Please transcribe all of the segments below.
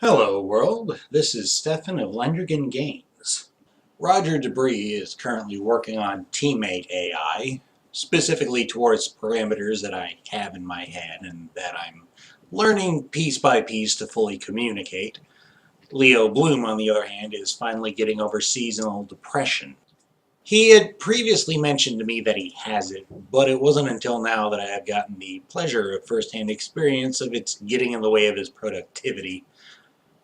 Hello world, this is Stefan of Lendergan Games. Roger Debris is currently working on Teammate AI, specifically towards parameters that I have in my head and that I'm learning piece by piece to fully communicate. Leo Bloom, on the other hand, is finally getting over seasonal depression. He had previously mentioned to me that he has it, but it wasn't until now that I have gotten the pleasure of first-hand experience of its getting in the way of his productivity.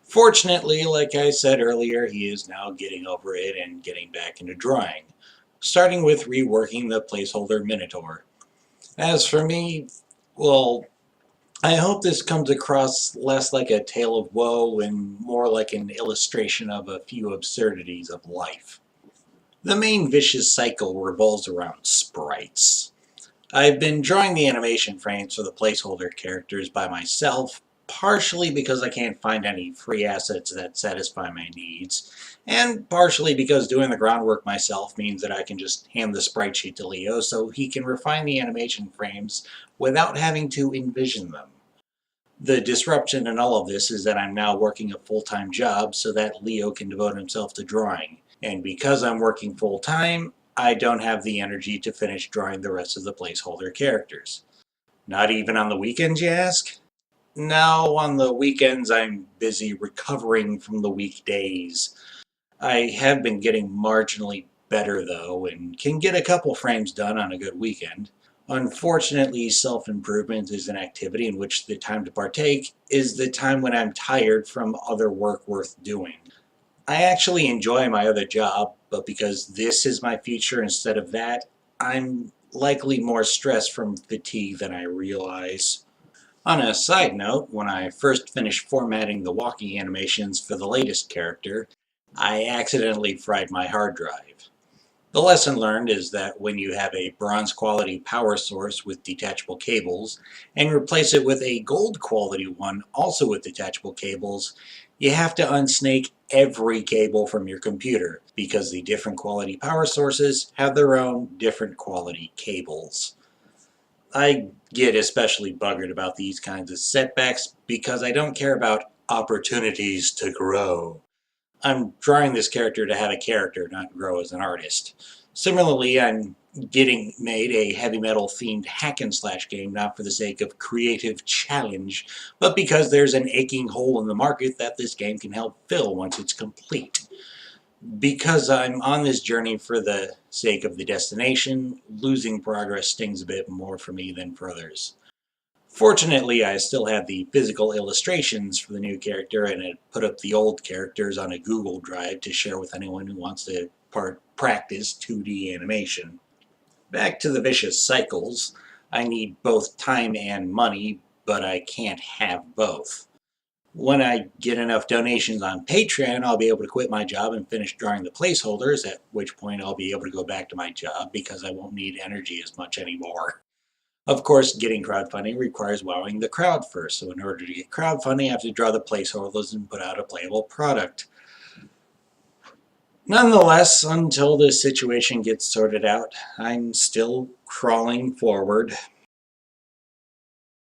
Fortunately, like I said earlier, he is now getting over it and getting back into drawing, starting with reworking the placeholder Minotaur. As for me, well, I hope this comes across less like a tale of woe and more like an illustration of a few absurdities of life. The main vicious cycle revolves around sprites. I've been drawing the animation frames for the placeholder characters by myself, partially because I can't find any free assets that satisfy my needs, and partially because doing the groundwork myself means that I can just hand the sprite sheet to Leo so he can refine the animation frames without having to envision them. The disruption in all of this is that I'm now working a full-time job so that Leo can devote himself to drawing, and because I'm working full-time, I don't have the energy to finish drawing the rest of the placeholder characters. Not even on the weekends, you ask? No, on the weekends I'm busy recovering from the weekdays. I have been getting marginally better though, and can get a couple frames done on a good weekend. Unfortunately, self-improvement is an activity in which the time to partake is the time when I'm tired from other work worth doing. I actually enjoy my other job, but because this is my future instead of that, I'm likely more stressed from fatigue than I realize. On a side note, when I first finished formatting the walking animations for the latest character, I accidentally fried my hard drive. The lesson learned is that when you have a bronze quality power source with detachable cables and replace it with a gold quality one also with detachable cables, you have to unsnake every cable from your computer because the different quality power sources have their own different quality cables. I get especially buggered about these kinds of setbacks because I don't care about opportunities to grow. I'm drawing this character to have a character, not grow as an artist. Similarly, I'm getting made a heavy metal themed hack and slash game not for the sake of creative challenge, but because there's an aching hole in the market that this game can help fill once it's complete. Because I'm on this journey for the sake of the destination, losing progress stings a bit more for me than for others. Fortunately, I still have the physical illustrations for the new character and had put up the old characters on a Google Drive to share with anyone who wants to practice 2D animation. Back to the vicious cycles. I need both time and money, but I can't have both. When I get enough donations on Patreon, I'll be able to quit my job and finish drawing the placeholders, at which point I'll be able to go back to my job because I won't need energy as much anymore. Of course, getting crowdfunding requires wowing the crowd first, so in order to get crowdfunding, I have to draw the placeholders and put out a playable product. Nonetheless, until this situation gets sorted out, I'm still crawling forward.